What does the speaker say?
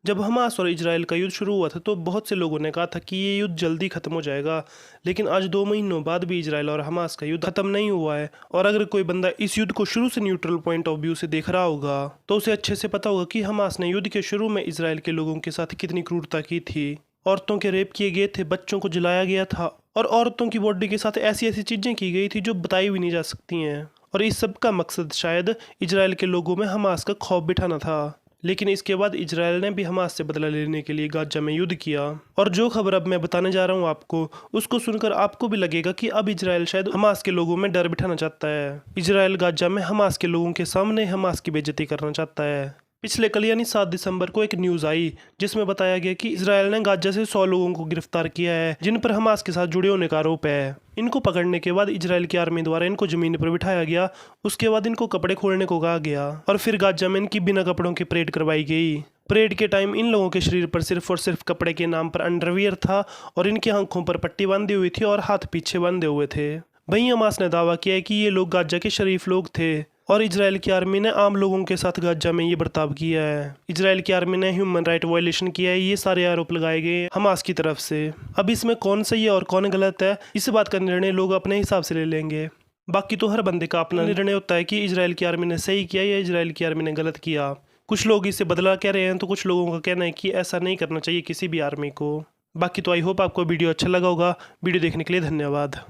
जब हमास और इजराइल का युद्ध शुरू हुआ था तो बहुत से लोगों ने कहा था कि ये युद्ध जल्दी खत्म हो जाएगा, लेकिन आज 2 महीनों बाद भी इजराइल और हमास का युद्ध खत्म नहीं हुआ है। और अगर कोई बंदा इस युद्ध को शुरू से न्यूट्रल पॉइंट ऑफ व्यू से देख रहा होगा तो उसे अच्छे से पता होगा कि हमास ने युद्ध के शुरू में इजराइल के लोगों के साथ कितनी क्रूरता की थी। औरतों के रेप किए गए थे, बच्चों को जलाया गया था और औरतों की बॉडी के साथ ऐसी ऐसी चीजें की गई थी जो बताई भी नहीं जा सकती हैं। और इस सब का मकसद शायद इजराइल के लोगों में हमास का खौफ बिठाना था। लेकिन इसके बाद इजराइल ने भी हमास से बदला लेने के लिए गाजा में युद्ध किया। और जो खबर अब मैं बताने जा रहा हूँ आपको, उसको सुनकर आपको भी लगेगा कि अब इजराइल शायद हमास के लोगों में डर बिठाना चाहता है। इजराइल गाजा में हमास के लोगों के सामने हमास की बेइज्जती करना चाहता है। पिछले कल यानी 7 दिसंबर को एक न्यूज़ आई जिसमें बताया गया कि इजराइल ने गाजा से 100 लोगों को गिरफ्तार किया है जिन पर हमास के साथ जुड़े होने का आरोप है। इनको पकड़ने के बाद इजराइल की आर्मी द्वारा इनको जमीन पर बिठाया गया। उसके बाद इनको कपड़े खोलने को कहा गया और फिर गाजा में इनकी बिना कपड़ों की परेड करवाई गई। परेड के टाइम इन लोगों के शरीर पर सिर्फ और सिर्फ कपड़े के नाम पर अंडरवियर था और इनकी आंखों पर पट्टी बांधी हुई थी और हाथ पीछे बंधे हुए थे। वहीं हमास ने दावा किया है कि ये लोग गाजा के शरीफ लोग थे और इजराइल की आर्मी ने आम लोगों के साथ गाजा में ये बर्ताव किया है। इजराइल की आर्मी ने ह्यूमन राइट वायलेशन किया है, ये सारे आरोप लगाए गए हमास की तरफ से। अब इसमें कौन सही है और कौन गलत है, इस बात का निर्णय लोग अपने हिसाब से ले लेंगे। बाकी तो हर बंदे का अपना निर्णय होता है कि इजराइल की आर्मी ने सही किया या इजराइल की आर्मी ने गलत किया। कुछ लोग इसे बदला कह रहे हैं तो कुछ लोगों का कहना है कि ऐसा नहीं करना चाहिए किसी भी आर्मी को। बाकी तो आई होप आपको वीडियो अच्छा लगा होगा। वीडियो देखने के लिए धन्यवाद।